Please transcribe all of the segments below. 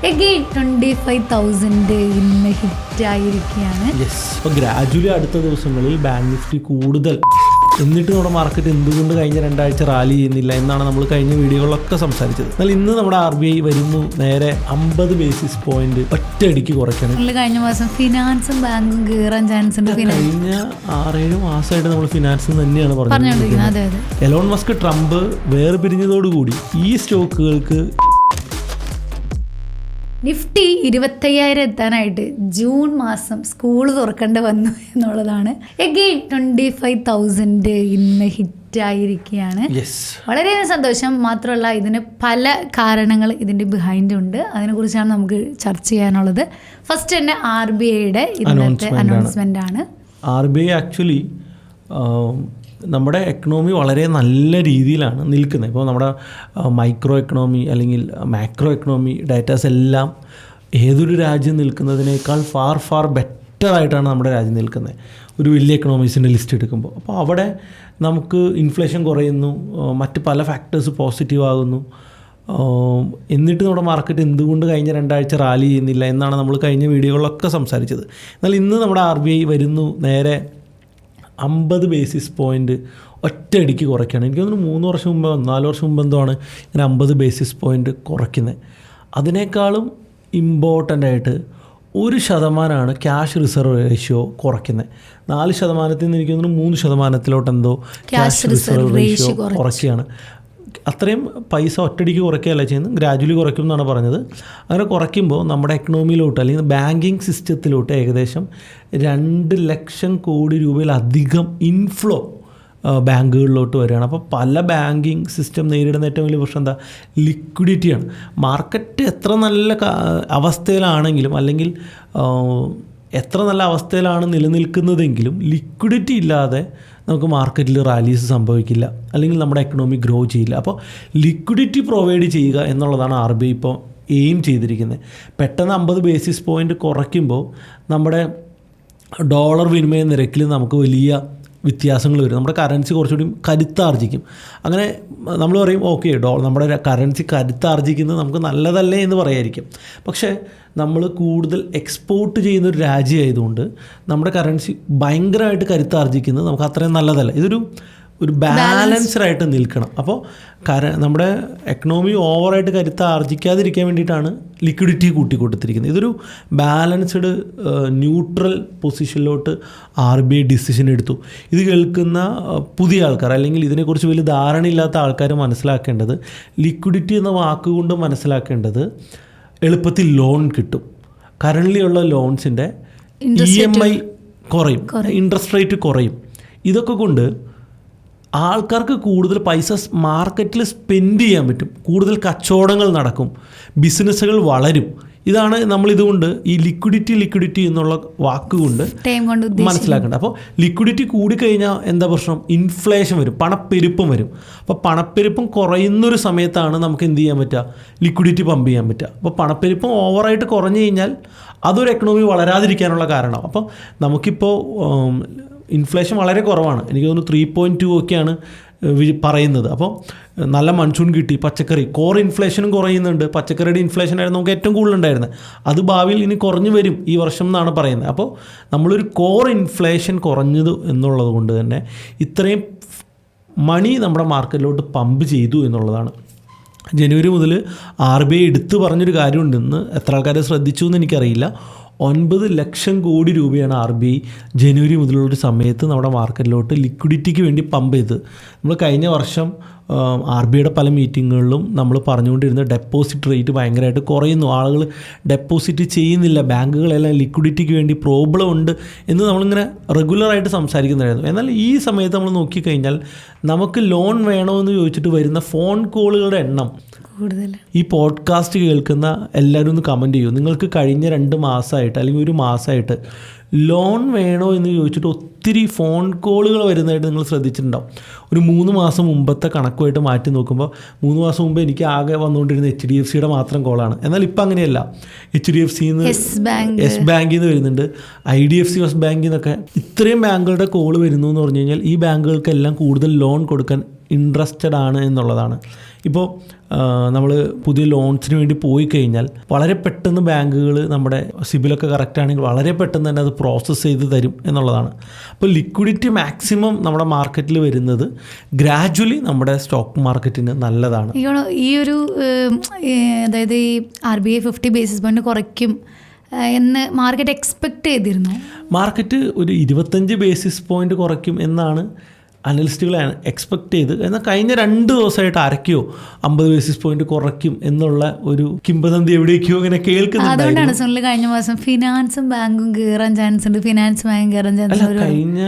Again 25,000 ഇന്ന് ഹിറ്റായിരിക്കുകയാണ്. അപ്പോൾ gradually അടുത്ത ദിവസങ്ങളിൽ ബാങ്ക് നിഫ്റ്റി കൂടുതൽ, എന്നിട്ട് നമ്മുടെ മാർക്കറ്റ് എന്തുകൊണ്ട് കഴിഞ്ഞ 2 ആഴ്ച റാലി ചെയ്യുന്നില്ല എന്നാണ് നമ്മൾ കഴിഞ്ഞ വീഡിയോകളിലൊക്കെ സംസാരിച്ചത്. എന്നാൽ ഇന്ന് നമ്മുടെ RBI വരുന്നു, നേരെ 50 ബേസിസ് പോയിന്റ് ഒറ്റയടിക്ക് കുറയ്ക്കണം. കഴിഞ്ഞ മാസം ഫിനാൻസും ബാങ്കും കയറാൻ ചാൻസ് ഉണ്ട്. കഴിഞ്ഞ 6-7 മാസമായിട്ട് നമ്മൾ ഫിനാൻസ് തന്നെയാണ് പറഞ്ഞിരിക്കുന്നത്. എലോൺ മസ്ക് ട്രംപ് വേർപിരിഞ്ഞതോടുകൂടി ഈ സ്റ്റോക്കുകൾക്ക് നിഫ്റ്റി 25,000 എത്താനായിട്ട് ജൂൺ മാസം സ്കൂൾ തുറക്കേണ്ടി വന്നു എന്നുള്ളതാണ്. എഗെയിൻ 25,000 ഇന്ന് ഹിറ്റായിരിക്കുകയാണ്. വളരെയധികം സന്തോഷം. മാത്രമല്ല ഇതിന് പല കാരണങ്ങൾ ഇതിൻ്റെ ബിഹൈൻഡ് ഉണ്ട്. അതിനെക്കുറിച്ചാണ് നമുക്ക് ചർച്ച ചെയ്യാനുള്ളത്. ഫസ്റ്റ് തന്നെ RBIയുടെ ഇന്നത്തെ അനൗൺസ്മെൻ്റ് ആണ്. RBI ആക്ച്വലി നമ്മുടെ എക്കണോമി വളരെ നല്ല രീതിയിലാണ് നിൽക്കുന്നത്. ഇപ്പോൾ നമ്മുടെ മൈക്രോ എക്കണോമി അല്ലെങ്കിൽ മാക്രോ എക്കണോമി ഡാറ്റാസ് എല്ലാം ഏതൊരു രാജ്യം നിൽക്കുന്നതിനേക്കാൾ ഫാർ ബെറ്ററായിട്ടാണ് നമ്മുടെ രാജ്യം നിൽക്കുന്നത്, ഒരു വലിയ എക്കണോമീസിൻ്റെ ലിസ്റ്റ് എടുക്കുമ്പോൾ. അപ്പോൾ അവിടെ നമുക്ക് ഇൻഫ്ലേഷൻ കുറയുന്നു, മറ്റ് പല ഫാക്ടേഴ്സ് പോസിറ്റീവ് ആകുന്നു. എന്നിട്ട് നമ്മുടെ മാർക്കറ്റ് എന്തുകൊണ്ട് കഴിഞ്ഞ 2 ആഴ്ച റാലി ചെയ്യുന്നില്ല എന്നാണ് നമ്മൾ കഴിഞ്ഞ വീഡിയോകളിലൊക്കെ സംസാരിച്ചത്. എന്നാൽ ഇന്ന് നമ്മുടെ RBI വരുന്നു, നേരെ 50 ബേസിസ് പോയിൻറ്റ് ഒറ്റയടിക്ക് കുറയ്ക്കുകയാണ്. എനിക്ക് തോന്നുന്നു 3 വർഷം മുമ്പ് 4 വർഷം മുമ്പ് എന്തോ ആണ് ഇങ്ങനെ 50 ബേസിസ് പോയിൻറ്റ് കുറയ്ക്കുന്നത്. അതിനേക്കാളും ഇമ്പോർട്ടൻ്റ് ആയിട്ട് 1% ക്യാഷ് റിസർവ് റേഷ്യോ കുറയ്ക്കുന്നത്. 4% നിന്ന് എനിക്ക് തോന്നുന്നു 3% എന്തോ ക്യാഷ് റിസർവ് റേഷ്യോ കുറയ്ക്കുകയാണ്. അത്രയും പൈസ ഒറ്റയടിക്ക് കുറയ്ക്കുകയല്ല ചെയ്യുന്നത്, ഗ്രാജുവലി കുറയ്ക്കും എന്നാണ് പറഞ്ഞത്. അങ്ങനെ കുറയ്ക്കുമ്പോൾ നമ്മുടെ എക്കണോമിയിലോട്ട് അല്ലെങ്കിൽ ബാങ്കിങ് സിസ്റ്റത്തിലോട്ട് ഏകദേശം 2 ലക്ഷം കോടി രൂപയിലധികം ഇൻഫ്ലോ ബാങ്കുകളിലോട്ട് വരികയാണ്. അപ്പോൾ പല ബാങ്കിങ് സിസ്റ്റം നേരിടുന്ന ഏറ്റവും വലിയ പ്രശ്നം എന്താ? ലിക്വിഡിറ്റിയാണ്. മാർക്കറ്റ് എത്ര നല്ല അവസ്ഥയിലാണെങ്കിലും അല്ലെങ്കിൽ എത്ര നല്ല അവസ്ഥയിലാണ് നിലനിൽക്കുന്നതെങ്കിലും ലിക്വിഡിറ്റി ഇല്ലാതെ നമുക്ക് മാർക്കറ്റിൽ റാലീസ് സംഭവിക്കില്ല, അല്ലെങ്കിൽ നമ്മുടെ എക്കണോമി ഗ്രോ ചെയ്യില്ല. അപ്പോൾ ലിക്വിഡിറ്റി പ്രൊവൈഡ് ചെയ്യുക എന്നുള്ളതാണ് RBI ഇപ്പോൾ എയിം ചെയ്തിരിക്കുന്നത്. പെട്ടെന്ന് 50 ബേസിസ് പോയിൻറ്റ് കുറയ്ക്കുമ്പോൾ നമ്മുടെ ഡോളർ വിനിമയ നിരക്കിൽ നമുക്ക് വലിയ വ്യത്യാസങ്ങൾ വരും. നമ്മുടെ കറൻസി കുറച്ചുകൂടി കരുത്താർജിക്കും. അങ്ങനെ നമ്മൾ പറയും ഓക്കെ നമ്മുടെ കറൻസി കരുത്താർജിക്കുന്നത് നമുക്ക് നല്ലതല്ലേ എന്ന് പറയായിരിക്കും. പക്ഷേ നമ്മൾ കൂടുതൽ എക്സ്പോർട്ട് ചെയ്യുന്ന ഒരു രാജ്യമായതുകൊണ്ട് നമ്മുടെ കറൻസി ഭയങ്കരമായിട്ട് കരുത്താർജിക്കുന്നത് നമുക്ക് അത്രയും നല്ലതല്ല. ഒരു ബാലൻസ്ഡായിട്ട് നിൽക്കണം. അപ്പോൾ നമ്മുടെ എക്കണോമി ഓവറായിട്ട് കരുത്താർജിക്കാതിരിക്കാൻ വേണ്ടിയിട്ടാണ് ലിക്വിഡിറ്റി കൂട്ടിക്കൊടുത്തിരിക്കുന്നത്. ഇതൊരു ബാലൻസ്ഡ് ന്യൂട്രൽ പൊസിഷനിലോട്ട് RBI ഡിസിഷൻ എടുത്തു. ഇത് കേൾക്കുന്ന പുതിയ ആൾക്കാർ അല്ലെങ്കിൽ ഇതിനെക്കുറിച്ച് വലിയ ധാരണയില്ലാത്ത ആൾക്കാർ മനസ്സിലാക്കേണ്ടത്, ലിക്വിഡിറ്റി എന്ന വാക്കുകൊണ്ട് മനസ്സിലാക്കേണ്ടത് എളുപ്പത്തിൽ ലോൺ കിട്ടും. കറൻലി ഉള്ള ലോൺസിൻ്റെ EMI കുറയും, ഇൻട്രസ്റ്റ് റേറ്റ് കുറയും. ഇതൊക്കെ കൊണ്ട് ആൾക്കാർക്ക് കൂടുതൽ പൈസ മാർക്കറ്റിൽ സ്പെൻഡ് ചെയ്യാൻ പറ്റും, കൂടുതൽ കച്ചവടങ്ങൾ നടക്കും, ബിസിനസ്സുകൾ വളരും. ഇതാണ് നമ്മളിതുകൊണ്ട് ഈ ലിക്വിഡിറ്റി എന്നുള്ള വാക്കുകൊണ്ട് മനസ്സിലാക്കേണ്ടത്. അപ്പോൾ ലിക്വിഡിറ്റി കൂടിക്കഴിഞ്ഞാൽ എന്താ പ്രശ്നം? ഇൻഫ്ലേഷൻ വരും, പണപ്പെരുപ്പം വരും. അപ്പോൾ പണപ്പെരുപ്പം കുറയുന്നൊരു സമയത്താണ് നമുക്ക് എന്ത് ചെയ്യാൻ പറ്റുക? ലിക്വിഡിറ്റി പമ്പ് ചെയ്യാൻ പറ്റുക. അപ്പോൾ പണപ്പെരുപ്പം ഓവറായിട്ട് കുറഞ്ഞു കഴിഞ്ഞാൽ അതൊരു എക്കണോമി വളരാതിരിക്കാനുള്ള കാരണം. അപ്പോൾ നമുക്കിപ്പോൾ ഇൻഫ്ലേഷൻ വളരെ കുറവാണ്, എനിക്ക് തോന്നുന്നു 3.2 ഒക്കെയാണ് പറയുന്നത്. അപ്പോൾ നല്ല മൺസൂൺ കിട്ടി, പച്ചക്കറി കോർ ഇൻഫ്ലേഷനും കുറയുന്നുണ്ട്. പച്ചക്കറിയുടെ ഇൻഫ്ലേഷനായിരുന്നു നമുക്ക് ഏറ്റവും കൂടുതലുണ്ടായിരുന്നത്, അത് ഭാവിയിൽ ഇനി കുറഞ്ഞു വരും ഈ വർഷം എന്നാണ് പറയുന്നത്. അപ്പോൾ നമ്മളൊരു കോർ ഇൻഫ്ലേഷൻ കുറഞ്ഞത് എന്നുള്ളത് കൊണ്ട് തന്നെ ഇത്രയും മണി നമ്മുടെ മാർക്കറ്റിലോട്ട് പമ്പ് ചെയ്തു എന്നുള്ളതാണ്. ജനുവരി മുതൽ RBI എടുത്തു പറഞ്ഞൊരു കാര്യമുണ്ടെന്ന് എത്ര ആൾക്കാരെ ശ്രദ്ധിച്ചു എന്ന് എനിക്കറിയില്ല. 9 ലക്ഷം കോടി രൂപയാണ് RBI ജനുവരി മുതലുള്ളൊരു സമയത്ത് നമ്മുടെ മാർക്കറ്റിലോട്ട് ലിക്വിഡിറ്റിക്ക് വേണ്ടി പമ്പ് ചെയ്ത്. നമ്മൾ കഴിഞ്ഞ വർഷം RBIയുടെ പല മീറ്റിങ്ങുകളിലും നമ്മൾ പറഞ്ഞുകൊണ്ടിരുന്ന ഡെപ്പോസിറ്റ് റേറ്റ് ഭയങ്കരമായിട്ട് കുറയുന്നു, ആളുകൾ ഡെപ്പോസിറ്റ് ചെയ്യുന്നില്ല, ബാങ്കുകളെല്ലാം ലിക്വിഡിറ്റിക്ക് വേണ്ടി പ്രോബ്ലം ഉണ്ട് എന്ന് നമ്മളിങ്ങനെ റെഗുലറായിട്ട് സംസാരിക്കുന്നതായിരുന്നു. എന്നാൽ ഈ സമയത്ത് നമ്മൾ നോക്കിക്കഴിഞ്ഞാൽ നമുക്ക് ലോൺ വേണമെന്ന് ചോദിച്ചിട്ട് വരുന്ന ഫോൺ കോളുകളുടെ എണ്ണം കൂടുതൽ. ഈ പോഡ്കാസ്റ്റ് കേൾക്കുന്ന എല്ലാവരും ഒന്ന് കമൻറ്റ് ചെയ്യൂ, നിങ്ങൾക്ക് കഴിഞ്ഞ 2 മാസമായിട്ട് അല്ലെങ്കിൽ 1 മാസമായിട്ട് ലോൺ വേണോ എന്ന് ചോദിച്ചിട്ട് ഒത്തിരി ഫോൺ കോളുകൾ വരുന്നതായിട്ട് നിങ്ങൾ ശ്രദ്ധിച്ചിട്ടുണ്ടാവും. ഒരു 3 മാസം മുമ്പത്തെ കണക്കുമായിട്ട് മാറ്റി നോക്കുമ്പോൾ 3 മാസം മുമ്പ് എനിക്ക് ആകെ വന്നുകൊണ്ടിരുന്ന HDFCയുടെ മാത്രം കോളാണ്. എന്നാൽ ഇപ്പം അങ്ങനെയല്ല, HDFCന്ന്, യെസ് ബാങ്കിൽ നിന്ന് വരുന്നുണ്ട്, IDFC ഫസ്റ്റ് ബാങ്കിൽ നിന്നൊക്കെ ഇത്രയും ബാങ്കുകളുടെ കോള് വരുന്നു എന്ന് പറഞ്ഞു കഴിഞ്ഞാൽ ഈ ബാങ്കുകൾക്കെല്ലാം കൂടുതൽ ലോൺ കൊടുക്കാൻ ഇൻട്രസ്റ്റഡ് ആണ് എന്നുള്ളതാണ്. ഇപ്പോൾ നമ്മൾ പുതിയ ലോൺസിന് വേണ്ടി പോയി കഴിഞ്ഞാൽ വളരെ പെട്ടെന്ന് ബാങ്കുകൾ നമ്മുടെ സിബിലൊക്കെ കറക്റ്റ് ആണെങ്കിൽ വളരെ പെട്ടെന്ന് തന്നെ അത് പ്രോസസ്സ് ചെയ്ത് തരും എന്നുള്ളതാണ്. അപ്പോൾ ലിക്വിഡിറ്റി മാക്സിമം നമ്മുടെ മാർക്കറ്റിൽ വരുന്നത് ഗ്രാജ്വലി നമ്മുടെ സ്റ്റോക്ക് മാർക്കറ്റിന് നല്ലതാണ്. ഈ ഒരു അതായത് ഈ RBI 50 ബേസിസ് പോയിന്റ് കുറയ്ക്കും എന്ന് മാർക്കറ്റ് എക്സ്പെക്ട് ചെയ്തിരുന്നു. മാർക്കറ്റ് ഒരു 25 ബേസിസ് പോയിന്റ് കുറയ്ക്കും എന്നാണ് അനലിസ്റ്റുകൾ എക്സ്പെക്ട് ചെയ്ത്. എന്നാൽ കഴിഞ്ഞ 2 ദിവസമായിട്ട് അരയ്ക്കോ 50 ബേസിസ് പോയിന്റ് കുറയ്ക്കും എന്നുള്ള ഒരു കിംവദന്തി എവിടേക്കോ ഇങ്ങനെ കേൾക്കുന്നുണ്ട്. അതുകൊണ്ടാണ് സുനിൽ കഴിഞ്ഞ മാസം ഫിനാൻസും ബാങ്കും കയറാൻ ചാൻസ് ഉണ്ട്, ഫിനാൻസ് ബാങ്ക് കയറാൻ ചാൻസ് ഉണ്ട്. കഴിഞ്ഞ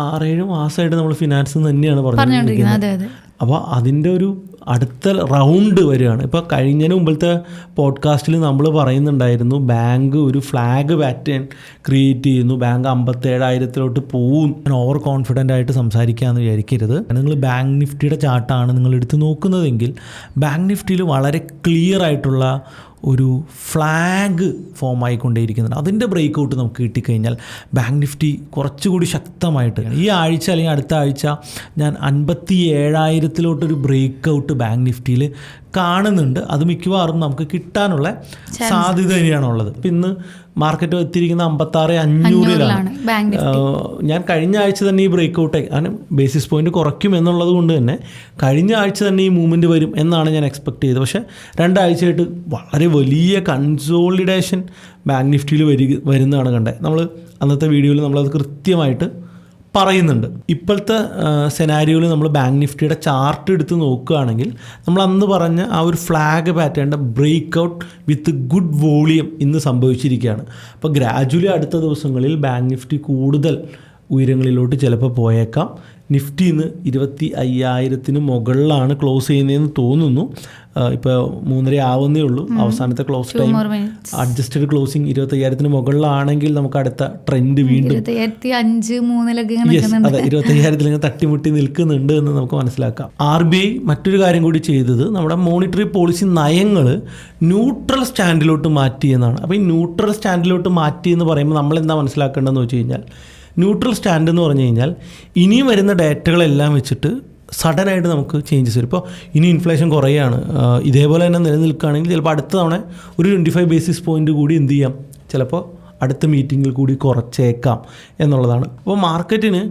6-7 മാസമായിട്ട് നമ്മൾ ഫിനാൻസ് തന്നെയാണ് പറഞ്ഞുകൊണ്ടിരിക്കുന്നത്. അതെ അതെ. അപ്പോൾ അതിൻ്റെ ഒരു അടുത്ത റൗണ്ട് വരികയാണ്. ഇപ്പോൾ കഴിഞ്ഞതിന് മുമ്പത്തെ പോഡ്കാസ്റ്റിൽ നമ്മൾ പറയുന്നുണ്ടായിരുന്നു ബാങ്ക് ഒരു ഫ്ലാഗ് പാറ്റേൺ ക്രിയേറ്റ് ചെയ്യുന്നു, ബാങ്ക് 57,000 പോവും. ഞാൻ ഓവർ കോൺഫിഡൻ്റ് ആയിട്ട് സംസാരിക്കാമെന്ന് വിചാരിക്കരുത്. നിങ്ങൾ ബാങ്ക് നിഫ്റ്റിയുടെ ചാർട്ടാണ് നിങ്ങൾ എടുത്ത് നോക്കുന്നതെങ്കിൽ ബാങ്ക് നിഫ്റ്റിയിൽ വളരെ ക്ലിയർ ആയിട്ടുള്ള ഒരു ഫ്ലാഗ് ഫോം ആയിക്കൊണ്ടേയിരിക്കുന്നുണ്ട്. അതിൻ്റെ ബ്രേക്ക് ഔട്ട് നമുക്ക് കിട്ടിക്കഴിഞ്ഞാൽ ബാങ്ക് നിഫ്റ്റി കുറച്ചുകൂടി ശക്തമായിട്ട് ഈ ആഴ്ച അല്ലെങ്കിൽ അടുത്ത ആഴ്ച ഞാൻ 57,000 ബ്രേക്ക് ഔട്ട് ബാങ്ക് നിഫ്റ്റിയിൽ കാണുന്നുണ്ട്. അത് മിക്കവാറും നമുക്ക് കിട്ടാനുള്ള സാധ്യത തന്നെയാണുള്ളത്. ഇപ്പം ഇന്ന് മാർക്കറ്റ് എത്തിയിരിക്കുന്ന 56,500 ഞാൻ കഴിഞ്ഞ ആഴ്ച തന്നെ ഈ ബ്രേക്ക് ഔട്ട് അങ്ങനെ ബേസിസ് പോയിന്റ് കുറയ്ക്കും എന്നുള്ളത് കൊണ്ട് തന്നെ കഴിഞ്ഞ ആഴ്ച തന്നെ ഈ മൂവ്മെൻറ്റ് വരും എന്നാണ് ഞാൻ എക്സ്പെക്ട് ചെയ്തത്. പക്ഷേ 2 ആഴ്ചയായിട്ട് വളരെ വലിയ കൺസോളിഡേഷൻ ബാങ്ക് നിഫ്റ്റിയിൽ വരുന്നതാണ് കണ്ടത്. നമ്മൾ അന്നത്തെ വീഡിയോയിൽ നമ്മളത് കൃത്യമായിട്ട് പറയുന്നുണ്ട്. ഇപ്പോഴത്തെ സെനാരിയോയിൽ നമ്മൾ ബാങ്ക് നിഫ്റ്റിയുടെ ചാർട്ട് എടുത്ത് നോക്കുകയാണെങ്കിൽ നമ്മൾ അന്ന് പറഞ്ഞ ആ ഒരു ഫ്ലാഗ് പാറ്റേണിൻ്റെ break out with good volume ഇന്ന് സംഭവിച്ചിരിക്കുകയാണ്. അപ്പോൾ ഗ്രാജുവലി അടുത്ത ദിവസങ്ങളിൽ ബാങ്ക് നിഫ്റ്റി കൂടുതൽ ഉയരങ്ങളിലോട്ട് ചിലപ്പോൾ പോയേക്കാം. നിഫ്റ്റി ഇന്ന് 25,000 മുകളിലാണ് ക്ലോസ് ചെയ്യുന്നതെന്ന് തോന്നുന്നു. ഇപ്പോൾ 3:30 ആവുന്നേ ഉള്ളൂ. അവസാനത്തെ ക്ലോസ് ടൈം അഡ്ജസ്റ്റഡ് ക്ലോസിങ് 25,000 മുകളിലാണെങ്കിൽ നമുക്ക് അടുത്ത ട്രെൻഡ് വീണ്ടും 25,000 ഇങ്ങനെ തട്ടിമുട്ടി നിൽക്കുന്നുണ്ട് എന്ന് നമുക്ക് മനസ്സിലാക്കാം. RBI മറ്റൊരു കാര്യം കൂടി ചെയ്തത് നമ്മുടെ മോണിറ്ററി പോളിസി നയങ്ങൾ ന്യൂട്രൽ സ്റ്റാൻഡിലോട്ട് മാറ്റി എന്നാണ്. അപ്പോൾ ഈ ന്യൂട്രൽ സ്റ്റാൻഡിലോട്ട് മാറ്റി എന്ന് പറയുമ്പോൾ നമ്മളെന്താ മനസ്സിലാക്കേണ്ടതെന്ന് വെച്ച് കഴിഞ്ഞാൽ ന്യൂട്രൽ സ്റ്റാൻഡ് എന്ന് പറഞ്ഞു കഴിഞ്ഞാൽ ഇനിയും വരുന്ന ഡേറ്റകളെല്ലാം വെച്ചിട്ട് സഡനായിട്ട് നമുക്ക് ചേഞ്ചസ് വരും. ഇപ്പോൾ ഇനി ഇൻഫ്ലേഷൻ കുറയാണ്, ഇതേപോലെ തന്നെ നിലനിൽക്കുകയാണെങ്കിൽ ചിലപ്പോൾ അടുത്ത തവണ ഒരു 25 ബേസിസ് പോയിൻ്റ് കൂടി എന്ത് ചെയ്യാം, ചിലപ്പോൾ അടുത്ത മീറ്റിങ്ങിൽ കൂടി കുറച്ചേക്കാം എന്നുള്ളതാണ്. അപ്പോൾ മാർക്കറ്റിന്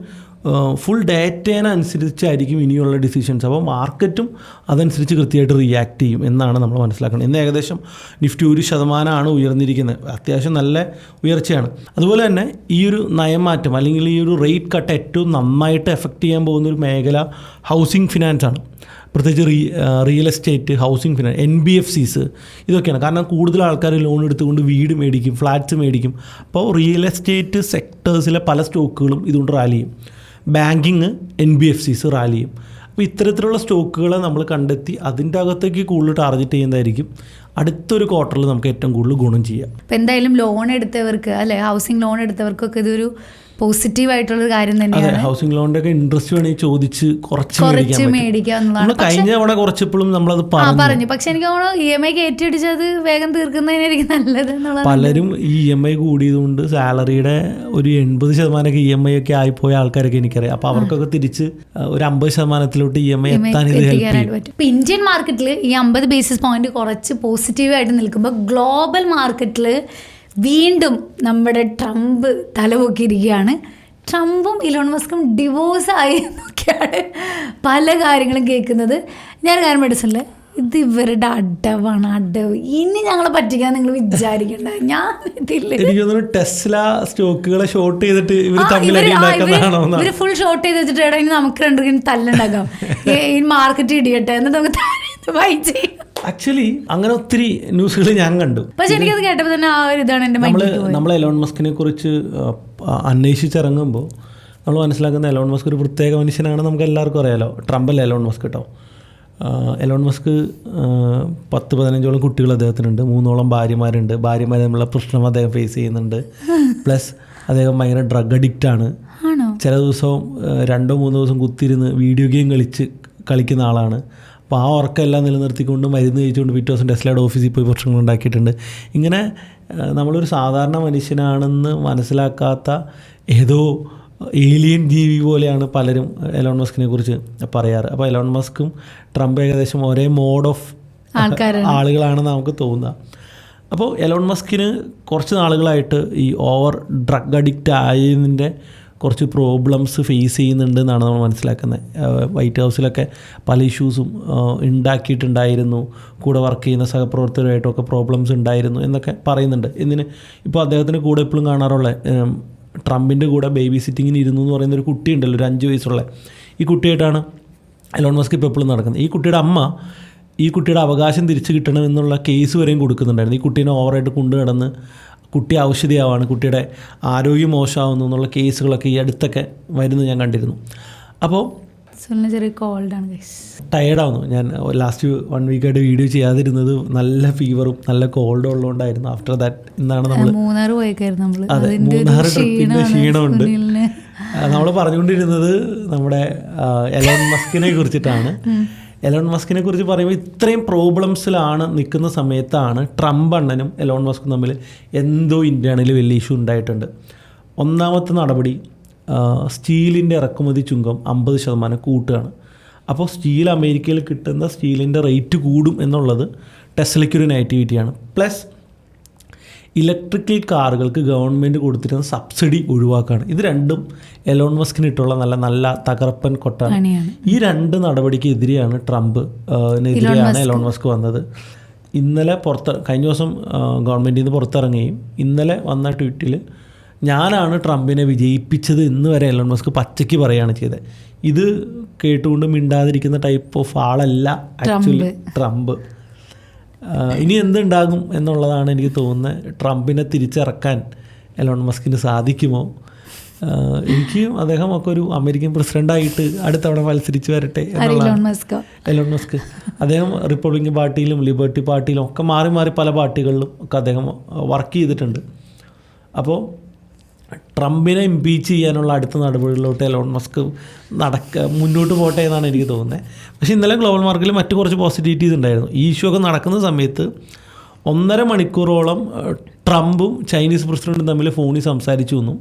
ഫുൾ ഡേറ്റേനനുസരിച്ചായിരിക്കും ഇനിയുള്ള ഡിസിഷൻസ്. അപ്പോൾ മാർക്കറ്റും അതനുസരിച്ച് കൃത്യമായിട്ട് റിയാക്ട് ചെയ്യും എന്നാണ് നമ്മൾ മനസ്സിലാക്കുന്നത്. ഇന്ന് ഏകദേശം നിഫ്റ്റി 1% ഉയർന്നിരിക്കുന്നത്, അത്യാവശ്യം നല്ല ഉയർച്ചയാണ്. അതുപോലെ തന്നെ ഈ ഒരു നയമാറ്റം അല്ലെങ്കിൽ ഈ ഒരു റേറ്റ് കട്ട് ഏറ്റവും നന്നായിട്ട് എഫക്റ്റ് ചെയ്യാൻ പോകുന്നൊരു മേഖല ഹൗസിംഗ് ഫിനാൻസ് ആണ്. പ്രത്യേകിച്ച് real estate, housing finance, NBFCs ഇതൊക്കെയാണ്. കാരണം കൂടുതൽ ആൾക്കാർ ലോൺ എടുത്തുകൊണ്ട് വീട് മേടിക്കും, ഫ്ലാറ്റ്സ് മേടിക്കും. അപ്പോൾ റിയൽ എസ്റ്റേറ്റ് സെക്ടേഴ്സിലെ പല സ്റ്റോക്കുകളും ഇതുകൊണ്ട് റാലി ചെയ്യും. ബാങ്കിങ്, NBFCs റാലി ചെയ്യും. അപ്പോൾ ഇത്തരത്തിലുള്ള സ്റ്റോക്കുകളെ നമ്മൾ കണ്ടെത്തി അതിൻ്റെ അകത്തേക്ക് കൂടുതൽ ടാർഗറ്റ് ചെയ്യുന്നതായിരിക്കും അടുത്തൊരു ക്വാർട്ടറിൽ നമുക്ക് ഏറ്റവും കൂടുതൽ ഗുണം ചെയ്യാം. അപ്പോൾ എന്തായാലും ലോൺ എടുത്തവർക്ക് അല്ലെ, ഹൗസിംഗ് ലോൺ എടുത്തവർക്കൊക്കെ ഇതൊരു പോസിറ്റീവ് ആയിട്ടുള്ള കാര്യം തന്നെയാണ്. ഹൗസിംഗ് ലോണിന്റെ ഒക്കെ ഇൻട്രസ്റ്റ് വേണമെങ്കിൽ ചോദിച്ച് കുറച്ച് മേടിക്കാം. കഴിഞ്ഞ തവണ കുറച്ചപ്പോഴും നമ്മളത് പറഞ്ഞു. പക്ഷെ എനിക്ക് തോന്നുന്നു EMI കയറ്റിയടിച്ചത് വേഗം തീർക്കുന്നതിനായിരിക്കും നല്ലത്. പലരും ഈ EMI കൂടിയതുകൊണ്ട് സാലറിയുടെ ഒരു 80% EMI ഒക്കെ ആയിപ്പോയ ആൾക്കാരൊക്കെ എനിക്കറിയാം. അപ്പൊ അവർക്കൊക്കെ തിരിച്ച് ഒരു 50%-ിലോട്ട് EMI എത്താൻ ഇത് ഹെൽപ്പ് ചെയ്യും. ഇപ്പൊ ഇന്ത്യൻ മാർക്കറ്റിൽ ഈ 50 ബേസിസ് പോയിന്റ് കുറച്ച് പോസിറ്റീവായിട്ട് നിൽക്കുമ്പോൾ ഗ്ലോബൽ മാർക്കറ്റിൽ വീണ്ടും നമ്മുടെ ട്രംപ് തലപൊക്കിയിരിക്കുകയാണ്. ട്രംപും ഇലോൺ മസ്കും ഡിവോഴ്സായി എന്നൊക്കെയാണ് പല കാര്യങ്ങളും കേൾക്കുന്നത്. ഞാൻ കാര്യം പഠിച്ചില്ല, ഇത് ഇവരുടെ അടവാണ്, അടവ്. ഇനി ഞങ്ങളെ പറ്റിക്കാൻ നിങ്ങൾ വിചാരിക്കണ്ട. ഞാൻ ഇതില്ല, ടെസ്ല സ്റ്റോക്കുകളെ ഷോർട്ട് ചെയ്തിട്ട് ഇവര് ഫുൾ ഷോർട്ട് ചെയ്ത് വെച്ചിട്ട് ഇനി നമുക്ക് രണ്ടുപേരും തല്ലുണ്ടാക്കാം, ഈ മാർക്കറ്റ് ഇടിയട്ടെ എന്നിട്ട് നമുക്ക് ബൈ ചെയ്യാം. ആക്ച്വലി അങ്ങനെ ഒത്തിരി ന്യൂസുകൾ ഞാൻ കണ്ടു. പക്ഷെ എനിക്കത് കേട്ടപ്പോൾ തന്നെ ആ ഒരു ഇതാണ് എൻ്റെ മൈൻഡിൽ. നമ്മൾ എലോൺ മസ്കിനെ കുറിച്ച് അന്വേഷിച്ചിറങ്ങുമ്പോൾ നമ്മൾ മനസ്സിലാക്കുന്ന എലോൺ മസ്ക് ഒരു പ്രത്യേക മനുഷ്യനാണ്. നമുക്ക് എല്ലാവർക്കും അറിയാലോ. ട്രംപല്ല എലോൺ മസ്ക് കേട്ടോ. എലോൺ മസ്ക് 10-15 കുട്ടികൾ അദ്ദേഹത്തിനുണ്ട്, 3 ഭാര്യമാരുണ്ട്. ഭാര്യമാർ തമ്മിലുള്ള പ്രശ്നം അദ്ദേഹം ഫേസ് ചെയ്യുന്നുണ്ട്. പ്ലസ് അദ്ദേഹം ഭയങ്കര ഡ്രഗ് അഡിക്റ്റ് ആണ്. ചില ദിവസവും 2-3 ദിവസം കുത്തിയിരുന്ന് വീഡിയോ ഗെയിം കളിക്കുന്ന ആളാണ്. അപ്പോൾ ആ ഉറക്കമെല്ലാം നിലനിർത്തിക്കൊണ്ട് മരുന്ന് കഴിച്ചുകൊണ്ട് പിറ്റേ ദിവസം ടെസ്ലയുടെ ഓഫീസിൽ പോയി പ്രശ്നങ്ങൾ ഉണ്ടാക്കിയിട്ടുണ്ട്. ഇങ്ങനെ നമ്മളൊരു സാധാരണ മനുഷ്യനാണെന്ന് മനസ്സിലാക്കാത്ത ഏതോ ഏലിയൻ ജീവി പോലെയാണ് പലരും എലോൺ മസ്കിനെ കുറിച്ച് പറയാറ്. അപ്പോൾ എലോൺ മസ്കും ട്രംപ് ഏകദേശം ഒരേ മോഡ് ഓഫ് ആളുകളാണെന്ന് നമുക്ക് തോന്നുക. അപ്പോൾ എലോൺ മസ്കിന് കുറച്ച് നാളുകളായിട്ട് ഈ ഓവർ ഡ്രഗ് അഡിക്റ്റ് ആയതിൻ്റെ കുറച്ച് പ്രോബ്ലംസ് ഫേസ് ചെയ്യുന്നുണ്ട് എന്നാണ് നമ്മൾ മനസ്സിലാക്കുന്നത്. വൈറ്റ് ഹൗസിലൊക്കെ പല ഇഷ്യൂസും ഉണ്ടാക്കിയിട്ടുണ്ടായിരുന്നു, കൂടെ വർക്ക് ചെയ്യുന്ന സഹപ്രവർത്തകരുമായിട്ടൊക്കെ പ്രോബ്ലംസ് ഉണ്ടായിരുന്നു എന്നൊക്കെ പറയുന്നുണ്ട്. ഇപ്പോൾ അദ്ദേഹത്തിൻ്റെ കൂടെ എപ്പോഴും കാണാറുള്ള ട്രംപിൻ്റെ കൂടെ ബേബി സിറ്റിങ്ങിന് ഇരുന്നു എന്ന് പറയുന്ന ഒരു കുട്ടിയുണ്ടല്ലോ, ഒരു 5 വയസ്സുള്ള. ഈ കുട്ടിയായിട്ടാണ് എലോൺ മസ്ക് ഇപ്പോൾ എപ്പോഴും നടക്കുന്നത്. ഈ കുട്ടിയുടെ അമ്മ ഈ കുട്ടിയുടെ അവകാശം തിരിച്ചു കിട്ടണമെന്നുള്ള കേസ് വരെയും കൊടുക്കുന്നുണ്ടായിരുന്നു. ഈ കുട്ടീനെ ഓവറായിട്ട് കൊണ്ടുകിടന്ന് കുട്ടി ഔഷധിയാവാണ്, കുട്ടിയുടെ ആരോഗ്യം മോശമാവുന്നു എന്നുള്ള കേസുകളൊക്കെ ഈ അടുത്തൊക്കെ വരുന്നത് ഞാൻ കണ്ടിരുന്നു. അപ്പോൾ ചെറിയ കോൾഡാണ്, ടയേർഡാവുന്നു. ഞാൻ ലാസ്റ്റ് 1 വീക്കായിട്ട് വീഡിയോ ചെയ്യാതിരുന്നത് നല്ല ഫീവറും നല്ല കോൾഡും ഉള്ളതുകൊണ്ടായിരുന്നു. ആഫ്റ്റർ ദാറ്റ് ഇന്നാണ് നമ്മൾ അതെ 3 ട്രിപ്പിൻ്റെ ക്ഷീണമുണ്ട്. നമ്മൾ പറഞ്ഞുകൊണ്ടിരുന്നത് നമ്മുടെ എലോൺ മസ്കിനെ കുറിച്ചിട്ടാണ്. എലോൺ മസ്കിനെ കുറിച്ച് പറയുമ്പോൾ ഇത്രയും പ്രോബ്ലംസിലാണ് നിൽക്കുന്ന സമയത്താണ് ട്രംപ് അണ്ണനും എലോൺ മസ്കും തമ്മിൽ എന്തോ ഇന്ത്യയിൽ വലിയ ഇഷ്യൂ ഉണ്ടായിട്ടുണ്ട്. ഒന്നാമത്തെ നടപടി സ്റ്റീലിൻ്റെ ഇറക്കുമതി ചുങ്കം 50% കൂട്ടുകയാണ്. അപ്പോൾ സ്റ്റീൽ അമേരിക്കയിൽ കിട്ടുന്ന സ്റ്റീലിൻ്റെ റേറ്റ് കൂടും എന്നുള്ളത് ടെസ്ലയ്ക്കൊരു നെഗറ്റിവിറ്റിയാണ്. പ്ലസ് ഇലക്ട്രിക്കൽ കാറുകൾക്ക് ഗവൺമെൻറ് കൊടുത്തിരുന്ന സബ്സിഡി ഒഴിവാക്കുകയാണ്. ഇത് രണ്ടും എലോൺ മസ്കിനിട്ടുള്ള നല്ല തകർപ്പൻ കൊട്ടാണ്. ഈ 2 നടപടിക്ക് എതിരെയാണ് ട്രംപിനെതിരെയാണ് എലോൺ മസ്ക് വന്നത്. ഇന്നലെ കഴിഞ്ഞ ദിവസം ഗവൺമെൻറ്റിൽ നിന്ന് പുറത്തിറങ്ങുകയും ഇന്നലെ വന്ന ട്വീറ്റിൽ ഞാനാണ് ട്രംപിനെ വിജയിപ്പിച്ചത് എന്ന് വരെ എലോൺ മസ്ക് പച്ചയ്ക്ക് പറയുകയാണ് ചെയ്തത്. ഇത് കേട്ടുകൊണ്ട് മിണ്ടാതിരിക്കുന്ന ടൈപ്പ് ഓഫ് ആളല്ല ആക്ച്വലി ട്രംപ്. ഇനി എന്തുണ്ടാകും എന്നുള്ളതാണ് എനിക്ക് തോന്നുന്നത്. ട്രംപിനെ തിരിച്ചിറക്കാൻ എലോൺ മസ്കിന് സാധിക്കുമോ? അദ്ദേഹം ഒക്കെ ഒരു അമേരിക്കൻ പ്രസിഡൻ്റായിട്ട് അടുത്തവണ മത്സരിച്ച് വരട്ടെ എന്നുള്ളതാണ്. എലോൺ മസ്ക് അദ്ദേഹം റിപ്പബ്ലിക്കൻ പാർട്ടിയിലും ലിബർട്ടി പാർട്ടിയിലും ഒക്കെ മാറി മാറി പല പാർട്ടികളിലും ഒക്കെ അദ്ദേഹം വർക്ക് ചെയ്തിട്ടുണ്ട്. അപ്പോൾ ട്രംപിനെ ഇംപീച്ച് ചെയ്യാനുള്ള അടുത്ത നടപടികളിലോട്ട് എലോൺ മസ്ക് മുന്നോട്ട് പോട്ടെ എന്നാണ് എനിക്ക് തോന്നുന്നത്. പക്ഷേ ഇന്നലെ ഗ്ലോബൽ മാർക്കറ്റിൽ മറ്റു കുറച്ച് പോസിറ്റിവിറ്റീസ് ഉണ്ടായിരുന്നു. ഈ ഇഷ്യൂ ഒക്കെ നടക്കുന്ന സമയത്ത് 1.5 മണിക്കൂറോളം ട്രംപും ചൈനീസ് പ്രസിഡൻറ്റും തമ്മിൽ ഫോണിൽ സംസാരിച്ചു എന്നും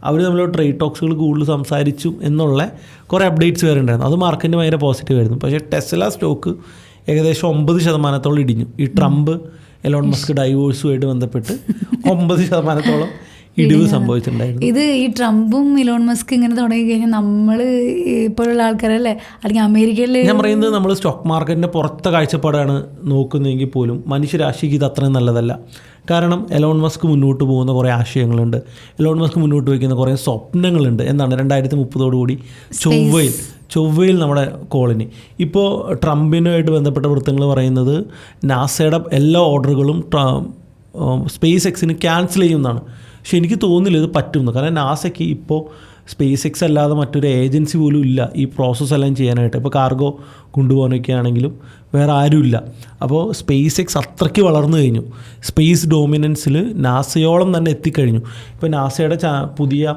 അവർ തമ്മിൽ ട്രേഡ് ടോക്സുകൾ കൂടുതൽ സംസാരിച്ചു എന്നുള്ള കുറേ അപ്ഡേറ്റ്സ് വരെ ഉണ്ടായിരുന്നു. അത് മാർക്കറ്റിന് ഭയങ്കര പോസിറ്റീവ് ആയിരുന്നു. പക്ഷേ ടെസ്ല സ്റ്റോക്ക് ഏകദേശം 9% ഇടിഞ്ഞു. ഈ ട്രംപ് എലോൺ മസ്ക് ഡൈവോഴ്സുമായിട്ട് ബന്ധപ്പെട്ട് 9% ഇടിവ് സംഭവിച്ചിട്ടുണ്ടായിരുന്നു. ഇത് ഈ ട്രംപും ഇലോൺ മസ്ക് ഇങ്ങനെ തുടങ്ങി കഴിഞ്ഞാൽ നമ്മൾ ഇപ്പോഴുള്ള ആൾക്കാരല്ലേ, അല്ലെങ്കിൽ അമേരിക്കയിൽ ഞാൻ പറയുന്നത് നമ്മൾ സ്റ്റോക്ക് മാർക്കറ്റിൻ്റെ പുറത്തെ കാഴ്ചപ്പാടാണ് നോക്കുന്നതെങ്കിൽ പോലും മനുഷ്യരാശിക്ക് ഇത് അത്രയും നല്ലതല്ല. കാരണം എലോൺ മസ്ക് മുന്നോട്ട് പോകുന്ന കുറേ ആശയങ്ങളുണ്ട്, എലോൺ മസ്ക് മുന്നോട്ട് വയ്ക്കുന്ന കുറേ സ്വപ്നങ്ങളുണ്ട്. എന്താണ് 2030 ചൊവ്വയിൽ നമ്മുടെ കോളനി. ഇപ്പോൾ ട്രംപിനുമായിട്ട് ബന്ധപ്പെട്ട വൃത്തങ്ങൾ പറയുന്നത് നാസയുടെ എല്ലാ ഓർഡറുകളും സ്പേസ് എക്സിന് ക്യാൻസൽ ചെയ്യുന്നതാണ്. പക്ഷെ എനിക്ക് തോന്നുന്നില്ല ഇത് പറ്റുമെന്ന്. കാരണം നാസയ്ക്ക് ഇപ്പോൾ സ്പേസ് എക്സ് അല്ലാതെ മറ്റൊരു ഏജൻസി പോലും ഇല്ല ഈ പ്രോസസ്സ് എല്ലാം ചെയ്യാനായിട്ട്. ഇപ്പോൾ കാർഗോ കൊണ്ടുപോകാനൊക്കെ ആണെങ്കിലും വേറെ ആരുമില്ല. അപ്പോൾ സ്പേസ് എക്സ് അത്രയ്ക്ക് വളർന്നു കഴിഞ്ഞു. സ്പേസ് ഡോമിനൻസിൽ നാസയോളം തന്നെ എത്തിക്കഴിഞ്ഞു. ഇപ്പോൾ നാസയുടെ പുതിയ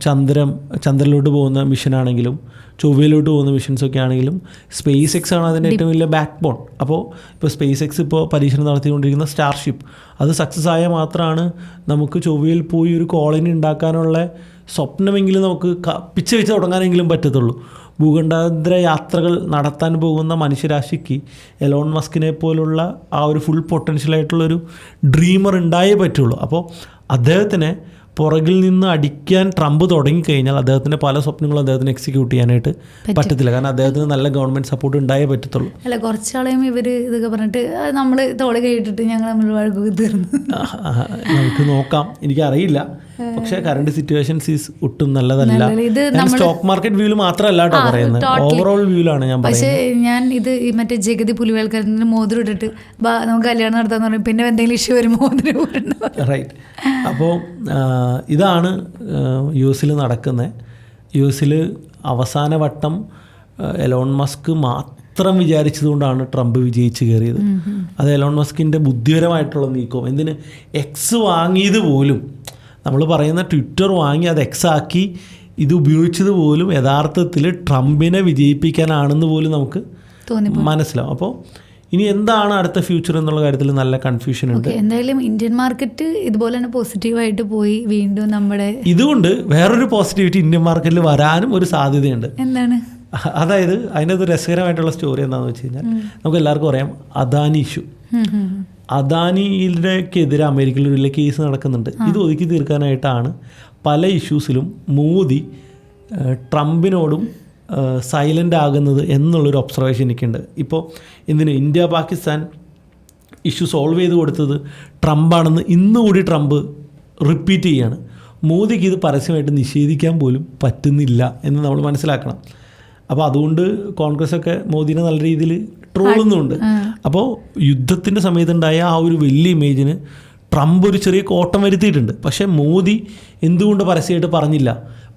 ചന്ദ്രനിലോട്ട് പോകുന്ന മിഷനാണെങ്കിലും ചൊവ്വയിലോട്ട് പോകുന്ന മിഷൻസൊക്കെ ആണെങ്കിലും സ്പേസ് എക്സ് ആണ് അതിൻ്റെ ഏറ്റവും വലിയ ബാക്ക് ബോൺ. ഇപ്പോൾ സ്പേസ് എക്സ് ഇപ്പോൾ പരീക്ഷണം നടത്തിക്കൊണ്ടിരിക്കുന്ന സ്റ്റാർഷിപ്പ് അത് സക്സസ് ആയാൽ മാത്രമാണ് നമുക്ക് ചൊവ്വയിൽ പോയി ഒരു കോളനി ഉണ്ടാക്കാനുള്ള സ്വപ്നമെങ്കിലും നമുക്ക് പിച്ച വെച്ച് തുടങ്ങാനെങ്കിലും പറ്റത്തുള്ളൂ. ഭൂഖണ്ഡാന്തര യാത്രകൾ നടത്താൻ പോകുന്ന മനുഷ്യരാശിക്ക് എലോൺ മസ്കിനെ പോലുള്ള ആ ഒരു ഫുൾ പൊട്ടൻഷ്യലായിട്ടുള്ളൊരു ഡ്രീമർ ഉണ്ടായേ പറ്റുള്ളൂ. അപ്പോൾ അദ്ദേഹത്തിനെ പുറകിൽ നിന്ന് അടിക്കാൻ ട്രംപ് തുടങ്ങിക്കഴിഞ്ഞാൽ അദ്ദേഹത്തിൻ്റെ പല സ്വപ്നങ്ങളും അദ്ദേഹത്തിന് എക്സിക്യൂട്ട് ചെയ്യാനായിട്ട് പറ്റത്തില്ല. കാരണം അദ്ദേഹത്തിന് നല്ല ഗവൺമെൻറ് സപ്പോർട്ട് ഉണ്ടായേ പറ്റത്തുള്ളൂ. അല്ല, കുറച്ചാളെയും ഇവർ ഇതൊക്കെ പറഞ്ഞിട്ട് നമ്മൾ തോളെ കഴിയിട്ടിട്ട് ഞങ്ങൾ നമ്മൾ വഴക്കൊക്കെ തീർന്നു. നമുക്ക് നോക്കാം, എനിക്കറിയില്ല. പക്ഷേ കറണ്ട് സിറ്റുവേഷൻസ് ഈസ് ഒട്ടും നല്ലതല്ല. സ്റ്റോക്ക് മാർക്കറ്റ് വ്യൂവിൽ മാത്രമല്ല കേട്ടോ പറയുന്നത്, ഓവറോൾ വ്യൂവിലാണ് ഞാൻ പറയുന്നത്. പക്ഷേ ഞാൻ ഇത് ഈ മറ്റേ ജഗതി പുലിവേൽക്കാരൻ്റെ മോതിരം ഇട്ടിട്ട് നമുക്ക് കല്യാണം നടത്താന്ന് പറയും, പിന്നെ എന്തെങ്കിലും ഇഷ്യൂ വരും മോതിരം റൈറ്റ്. അപ്പോൾ ഇതാണ് യു എസിൽ നടക്കുന്നത്. യു എസിൽ അവസാന വട്ടം എലോൺ മസ്ക് മാത്രം വിചാരിച്ചതുകൊണ്ടാണ് ട്രംപ് വിജയിച്ച് കയറിയത്. അത് എലോൺ മസ്കിൻ്റെ ബുദ്ധിപരമായിട്ടുള്ള നീക്കം. എന്തിന് എക്സ് വാങ്ങിയത് പോലും, നമ്മൾ പറയുന്ന ട്വിറ്റർ വാങ്ങി അത് എക്സ് ആക്കി ഇത് ഉപയോഗിച്ചത് പോലും യഥാർത്ഥത്തിൽ ട്രംപിനെ വിജയിപ്പിക്കാനാണെന്ന് പോലും നമുക്ക് മനസ്സിലാവും. അപ്പോൾ ഇനി എന്താണ് അടുത്ത ഫ്യൂച്ചർ എന്നുള്ള കാര്യത്തിൽ നല്ല കൺഫ്യൂഷൻ ഉണ്ട്. എന്തായാലും ഇന്ത്യൻ മാർക്കറ്റ് ഇതുപോലെ തന്നെ പോസിറ്റീവായിട്ട് പോയി വീണ്ടും നമ്മുടെ ഇതുകൊണ്ട് വേറൊരു പോസിറ്റിവിറ്റി ഇന്ത്യൻ മാർക്കറ്റിൽ വരാനും ഒരു സാധ്യതയുണ്ട്. എന്താണ്? അതായത് അതിനകത്ത് രസകരമായിട്ടുള്ള സ്റ്റോറി എന്താണെന്ന് വെച്ച് കഴിഞ്ഞാൽ നമുക്ക് എല്ലാവർക്കും അറിയാം അദാനി ഇഷ്യൂ. അദാനിയിലേക്കെതിരെ അമേരിക്കയിൽ ഒരു വലിയ കേസ് നടക്കുന്നുണ്ട്. ഇത് ഒതുക്കി തീർക്കാനായിട്ടാണ് പല ഇഷ്യൂസിലും മോദി ട്രംപിനോടും സൈലൻ്റ് ആകുന്നത് എന്നുള്ളൊരു ഒബ്സർവേഷൻ എനിക്കുണ്ട്. ഇപ്പോൾ ഇന്ത്യ പാകിസ്ഥാൻ ഇഷ്യൂ സോൾവ് ചെയ്ത് കൊടുത്തത് ട്രംപാണെന്ന് ഇന്നുകൂടി ട്രംപ് റിപ്പീറ്റ് ചെയ്യാണ്. മോദിക്ക് ഇത് പരസ്യമായിട്ട് നിഷേധിക്കാൻ പോലും പറ്റുന്നില്ല എന്ന് നമ്മൾ മനസ്സിലാക്കണം. അപ്പോൾ അതുകൊണ്ട് കോൺഗ്രസ്സൊക്കെ മോദിനെ നല്ല രീതിയിൽ ട്രോളുന്നുണ്ട്. അപ്പോൾ യുദ്ധത്തിൻ്റെ സമയത്തുണ്ടായ ആ ഒരു വലിയ ഇമേജിന് ട്രംപ് ഒരു ചെറിയ കോട്ടം വരുത്തിയിട്ടുണ്ട്. പക്ഷേ മോദി എന്തുകൊണ്ട് പരസ്യമായിട്ട് പറഞ്ഞില്ല?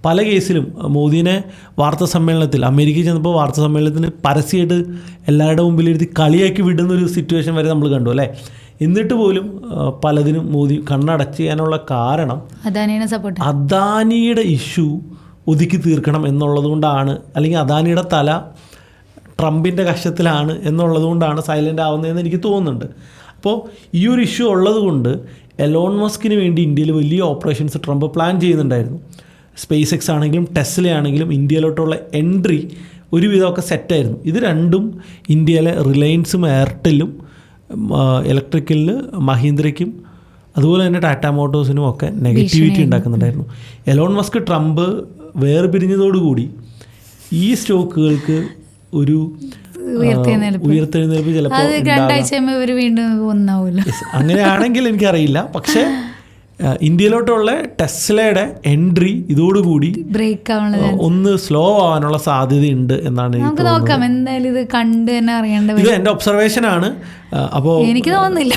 പല കേസിലും മോദിനെ വാർത്താ സമ്മേളനത്തിൽ അമേരിക്കയിൽ ചെന്നപ്പോൾ വാർത്താ സമ്മേളനത്തിന് പരസ്യമായിട്ട് എല്ലാവരുടെ മുമ്പിൽ എഴുതി കളിയാക്കി വിടുന്നൊരു സിറ്റുവേഷൻ വരെ നമ്മൾ കണ്ടു അല്ലേ. എന്നിട്ട് പോലും പലതിനും മോദി കണ്ണടച്ച് ചെയ്യാനുള്ള കാരണം അദാനിയുടെ ഇഷ്യൂ ഒതുക്കി തീർക്കണം എന്നുള്ളത് കൊണ്ടാണ്, അല്ലെങ്കിൽ അദാനിയുടെ തല ട്രംപിൻ്റെ കക്ഷത്തിലാണ് എന്നുള്ളത് കൊണ്ടാണ് സൈലൻ്റ് ആവുന്നതെന്ന് എനിക്ക് തോന്നുന്നുണ്ട്. അപ്പോൾ ഈ ഒരു ഇഷ്യൂ ഉള്ളത് കൊണ്ട് എലോൺ മസ്കിന് വേണ്ടി ഇന്ത്യയിൽ വലിയ ഓപ്പറേഷൻസ് ട്രംപ് പ്ലാൻ ചെയ്യുന്നുണ്ടായിരുന്നു. സ്പേസ് എക്സ് ആണെങ്കിലും ടെസ്ല ആണെങ്കിലും ഇന്ത്യയിലോട്ടുള്ള എൻട്രി ഒരുവിധമൊക്കെ സെറ്റായിരുന്നു. ഇത് രണ്ടും ഇന്ത്യയിലെ റിലയൻസും എയർടെല്ലും ഇലക്ട്രിക്കലിൽ മഹീന്ദ്രയ്ക്കും അതുപോലെ തന്നെ ടാറ്റ മോട്ടോഴ്സിനും ഒക്കെ നെഗറ്റിവിറ്റി ഉണ്ടാക്കുന്നുണ്ടായിരുന്നു. എലോൺ മസ്ക് ട്രംപ് വേർപിരിഞ്ഞതോടുകൂടി ഈ സ്റ്റോക്കുകൾക്ക് ഒരു ഉയർത്തെഴുന്നേൽപ്പ് ചിലപ്പോൾ അങ്ങനെയാണെങ്കിൽ എനിക്കറിയില്ല. പക്ഷേ ഇന്ത്യയിലോട്ടുള്ള ടെസ്ലയുടെ എൻട്രി ഇതോടുകൂടി ബ്രേക്ക് ഒന്ന് സ്ലോ ആവാനുള്ള സാധ്യതയുണ്ട് എന്നാണ് നമുക്ക് നോക്കാം. എന്തായാലും ഇത് കണ്ട് തന്നെ അറിയേണ്ടത്. ഇത് എൻ്റെ ഒബ്സർവേഷൻ ആണ്. അപ്പോൾ എനിക്ക് തോന്നുന്നില്ല.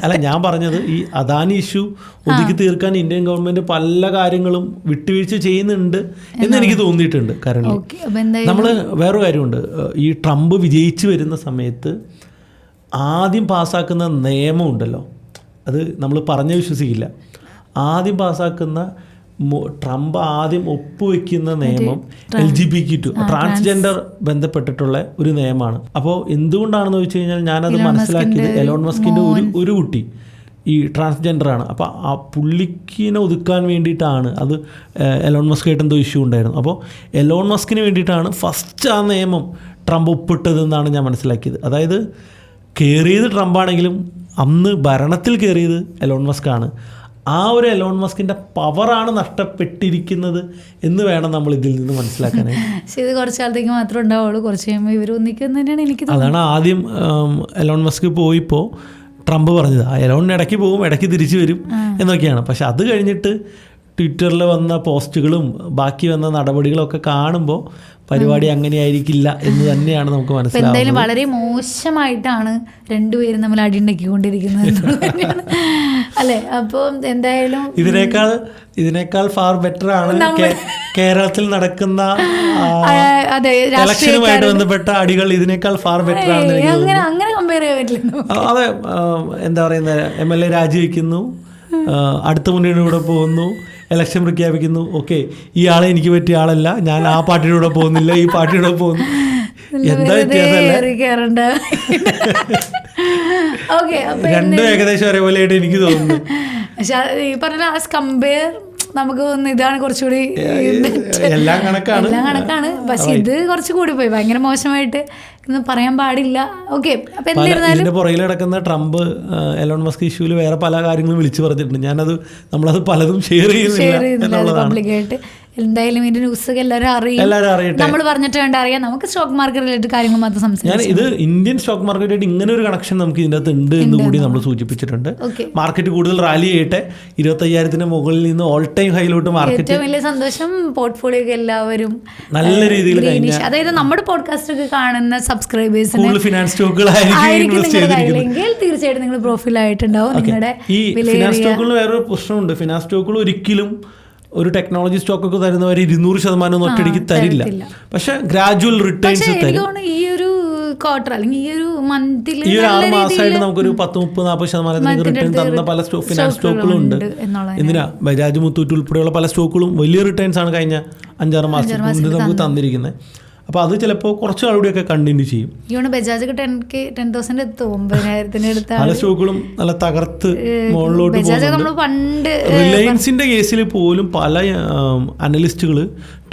അല്ല ഞാൻ പറഞ്ഞത് ഈ അദാനി ഇഷ്യൂ ഒതുക്കി തീർക്കാൻ ഇന്ത്യൻ ഗവൺമെന്റ് പല കാര്യങ്ങളും വിട്ടുവീഴ്ച ചെയ്യുന്നുണ്ട് എന്ന് എനിക്ക് തോന്നിയിട്ടുണ്ട്. കാരണം നമ്മൾ വേറൊരു കാര്യമുണ്ട്. ഈ ട്രംപ് വിജയിച്ചു വരുന്ന സമയത്ത് ആദ്യം പാസ്സാക്കുന്ന നിയമമുണ്ടല്ലോ, അത് നമ്മൾ പറഞ്ഞ് വിശ്വസിക്കില്ല. ആദ്യം പാസ്സാക്കുന്ന ട്രംപ് ആദ്യം ഒപ്പുവെക്കുന്ന നിയമം LGBTQ ട്രാൻസ്ജെൻഡർ ബന്ധപ്പെട്ടിട്ടുള്ള ഒരു നിയമമാണ്. അപ്പോൾ എന്തുകൊണ്ടാണെന്ന് വെച്ച് കഴിഞ്ഞാൽ ഞാനത് മനസ്സിലാക്കിയത് എലോൺ മസ്കിൻ്റെ ഒരു കുട്ടി ഈ ട്രാൻസ്ജെൻഡറാണ്. അപ്പോൾ ആ പുള്ളിക്കിനെ ഒതുക്കാൻ വേണ്ടിയിട്ടാണ് അത്. എലോൺ മസ്കായിട്ട് എന്തോ ഇഷ്യൂ ഉണ്ടായിരുന്നു. അപ്പോൾ എലോൺ മസ്കിന് വേണ്ടിയിട്ടാണ് ഫസ്റ്റ് ആ നിയമം ട്രംപ് ഒപ്പിട്ടതെന്നാണ് ഞാൻ മനസ്സിലാക്കിയത്. അതായത് കയറിയത് ട്രംപാണെങ്കിലും അന്ന് ഭരണത്തിൽ കയറിയത് എലോൺ മസ്കാണ്. ആ ഒരു എലോൺ മസ്കിൻ്റെ പവറാണ് നഷ്ടപ്പെട്ടിരിക്കുന്നത് എന്ന് വേണം നമ്മൾ ഇതിൽ നിന്ന് മനസ്സിലാക്കാനായി. ഇത് കുറച്ച് കാലത്തേക്ക് മാത്രമേ ഉണ്ടാവുള്ളൂ, കുറച്ച് കഴിയുമ്പോൾ ഇവർ ഒന്നിക്കുന്നത് തന്നെയാണ് എനിക്ക് തോന്നുന്നത്. അതാണ് ആദ്യം എലോൺ മസ്ക് പോയിപ്പോൾ ട്രംപ് പറഞ്ഞത്. ആ എലോൺ ഇടയ്ക്ക് പോകും, ഇടയ്ക്ക് തിരിച്ചു വരും എന്നൊക്കെയാണ്. പക്ഷെ അത് കഴിഞ്ഞിട്ട് ട്വിറ്ററിൽ വന്ന പോസ്റ്റുകളും ബാക്കി വന്ന നടപടികളൊക്കെ കാണുമ്പോൾ പരിപാടി അങ്ങനെയായിരിക്കില്ല എന്ന് തന്നെയാണ് നമുക്ക് മനസ്സിലാവുന്നത്. എന്തായാലും വളരെ മോശമായിട്ടാണ് രണ്ടുപേരും നമ്മൾ അടിയുണ്ടാക്കിക്കൊണ്ടിരിക്കുന്നത് അല്ലേ. അപ്പോൾ എന്തായാലും ഇതിനേക്കാൾ ഫാർ ബെറ്റർ ആണ് കേരളത്തിൽ നടക്കുന്ന ഇലക്ഷനുമായിട്ട് ബന്ധപ്പെട്ട അടികൾ. ഇതിനേക്കാൾ ഫാർ ബെറ്റർ ആണ്. അങ്ങനെ കമ്പയർ ചെയ്യാൻ പറ്റില്ല. അതെ, എന്താ പറയുന്നത്, MLA രാജിവെക്കുന്നു, അടുത്ത മുന്നണിയുടെ കൂടെ പോകുന്നു, ഇലക്ഷൻ പ്രഖ്യാപിക്കുന്നു. ഓക്കെ, ഈ ആളെ എനിക്ക് പറ്റിയ ആളല്ല, ഞാൻ ആ പാർട്ടിയുടെ കൂടെ പോകുന്നില്ല, ഈ പാർട്ടിയുടെ കൂടെ പോകുന്നു. എന്താ വ്യത്യാസമല്ല, രണ്ടും ഏകദേശം ഒരേപോലെയായിട്ട് എനിക്ക് തോന്നുന്നു. പക്ഷെ ഈ പറഞ്ഞ കമ്പയർ നമുക്ക് തോന്നുന്നു ഇതാണ് കുറച്ചുകൂടി എല്ലാം കണക്കാണ്. പക്ഷെ ഇത് കുറച്ച് കൂടി പോയി, ഭയങ്കര മോശമായിട്ട് ഒന്നും പറയാൻ പാടില്ല. ഓക്കെ, അപ്പൊ ഇതിന്റെ പുറകിൽ കിടക്കുന്ന ട്രംപ് എലോൺ മസ്ക് ഇഷ്യൂല് വേറെ പല കാര്യങ്ങളും വിളിച്ചു പറഞ്ഞിട്ടുണ്ട്. നമ്മളത് പലതും ഷെയർ ചെയ്യുന്നില്ല പബ്ലിക്കായിട്ട്. എന്തായാലും ഇതിന്റെ ന്യൂസൊക്കെ എല്ലാവരും അറിയട്ടെ. നമ്മൾ പറഞ്ഞിട്ട് വേണ്ട അറിയാം. നമുക്ക് സ്റ്റോക്ക് മാർക്കറ്റ് റിലേറ്റഡ് കാര്യങ്ങൾ മാത്രം സംസാരിക്കാം. ഇത് ഇന്ത്യൻ സ്റ്റോക്ക് മാർക്കറ്റായിട്ട് ഇങ്ങനെ ഒരു കണക്ഷൻ നമുക്ക് ഇതിൻ്റെ അകത്ത് ഉണ്ട് എന്ന് കൂടി നമ്മൾ സൂചിപ്പിച്ചിട്ടുണ്ട്. മാർക്കറ്റ് കൂടുതൽ റാലി ചെയ്യട്ടെ. 25,000 മുകളിൽ നിന്ന് ഓൾ ടൈം ഹൈയിലോട്ട് മാർക്കറ്റ്. ഏറ്റവും വലിയ സന്തോഷം പോർട്ട്ഫോളിയോ ഒക്കെ എല്ലാവരും നല്ല രീതിയിൽ, അതായത് നമ്മുടെ പോഡ്കാസ്റ്റ് ഒക്കെ കാണുന്ന സബ്സ്ക്രൈബേഴ്സിന് ഫിനാൻസ് സ്റ്റോക്കുകളായിരിക്കും തീർച്ചയായിട്ടും നിങ്ങൾ പ്രൊഫൈൽ ആയിട്ടുണ്ടാവും. നിങ്ങളുടെ ഈ ഫിനാൻസ് സ്റ്റോക്കുകളിൽ വേറൊരു പ്രശ്നമുണ്ട്. ഫിനാൻസ് സ്റ്റോക്കുകൾ ഒരിക്കലും ഒരു ടെക്നോളജി സ്റ്റോക്കൊക്കെ തരുന്നവർ 200% ഒറ്റയടിക്ക് തരില്ല. പക്ഷെ ഗ്രാജുവൽ റിട്ടേൺസ് തരും. ഈ ഒരു ക്വാർട്ടർ അല്ലെങ്കിൽ ഈ ഒരു മന്തിൽ ഈ ഒരു 6 മാസമായിട്ട് നമുക്കൊരു 10-30-40% റിട്ടേൺ തന്ന പല ഫിനാൻസ് സ്റ്റോക്കുകളും ഉണ്ട്. എന്തിനാ, ബജാജ് മുത്തൂറ്റ് ഉൾപ്പെടെയുള്ള പല സ്റ്റോക്കുകളും വലിയ റിട്ടേൺസ് ആണ് കഴിഞ്ഞ 5-6 മാസത്തിന് നമുക്ക് തന്നിരിക്കുന്നത്. അപ്പോൾ അത് ചിലപ്പോൾ കുറച്ച് ആളുകൂടിയൊക്കെ കണ്ടിന്യൂ ചെയ്യും. ഇവണ് ബജാജ് 10,000 എത്തും, 9,000 അടുത്ത പല സ്റ്റോക്കുകളും നല്ല തകർത്ത് മുകളിലോട്ട് ബജാജ് നമ്മൾ പണ്ട് റിലയൻസിന്റെ കേസിൽ പോലും പല അനലിസ്റ്റുകൾ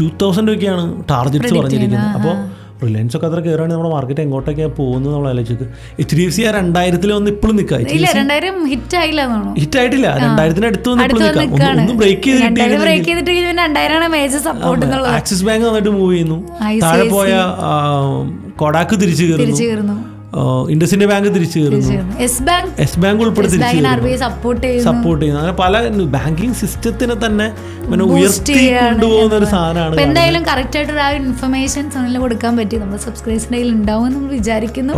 2,000 ഒക്കെയാണ് ടാർഗറ്റ്സ് പറഞ്ഞിരിക്കുന്നത്. അപ്പോൾ റിലയൻസ് ഒക്കെ അത്ര കയറുകയാണെങ്കിൽ നമ്മുടെ മാർക്കറ്റ് എങ്ങോട്ടൊക്കെയാണ് പോകുന്നത് നമ്മൾ ആലോചിച്ച്. HDFC ആ 2000 വന്ന് ഇപ്പോഴും നിൽക്കാം. 2000 ഹിറ്റ് ആയില്ല, ഹിറ്റ് ആയിട്ടില്ല, 2000 അടുത്ത് വന്ന് ഒന്ന് ബ്രേക്ക് ചെയ്തിട്ട് ആക്സിസ് ബാങ്ക് വന്നിട്ട് മൂവ് ചെയ്യുന്നു, താഴെ പോയ കൊടാക്ക് തിരിച്ചു കയറുന്നു, ഇൻഡസിന്റെ ബാങ്ക് തിരിച്ചു കയറുന്നു, യെസ് ബാങ്ക് ഉൾപ്പെടെ സപ്പോർട്ട് ചെയ്യുന്നു. അങ്ങനെ പല ബാങ്കിങ് സിസ്റ്റത്തിനെ തന്നെ ഉയർത്തി കൊണ്ടുപോകുന്ന ഒരു സാധനമാണ്. എന്തായാലും കറക്റ്റ് ആയിട്ട് ആ ഇൻഫർമേഷൻ ചാനലിൽ കൊടുക്കാൻ പറ്റി, നമ്മൾ സബ്സ്ക്രൈബേഴ്സിന്റെ കയ്യിൽ ഉണ്ടാവും എന്ന് വിചാരിക്കുന്നു,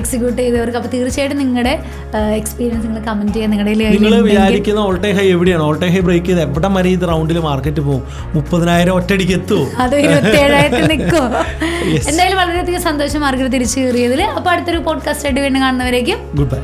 എക്സിക്യൂട്ട് ചെയ്തവർക്ക്. അപ്പോൾ തീർച്ചയായിട്ടും നിങ്ങളുടെ എക്സ്പീരിയൻസ് നിങ്ങൾ കമന്റ് ചെയ്യാൻ. നിങ്ങൾ വിചാരിക്കുന്ന ഓൾ ടൈം ഹൈ എവിടെയാണ്, ഓൾ ടൈം ഹൈ ബ്രേക്ക് ചെയ്ത് എവിടെ വരെ ഇത് റൗണ്ടിൽ മാർക്കറ്റ് പോകും? 30,000 ഒറ്റയടിക്ക് എത്തുമോ? അത് 27,000 നിൽക്കുമോ? എന്തായാലും വളരെയധികം സന്തോഷം മാർക്കറ്റ് തിരിച്ചു കയറിയതിൽ. അപ്പോൾ അടുത്തൊരു പോഡ്കാസ്റ്റ് ആയിട്ട് വീണ്ടും കാണുന്നവരേക്കും ഗുഡ് ബൈ.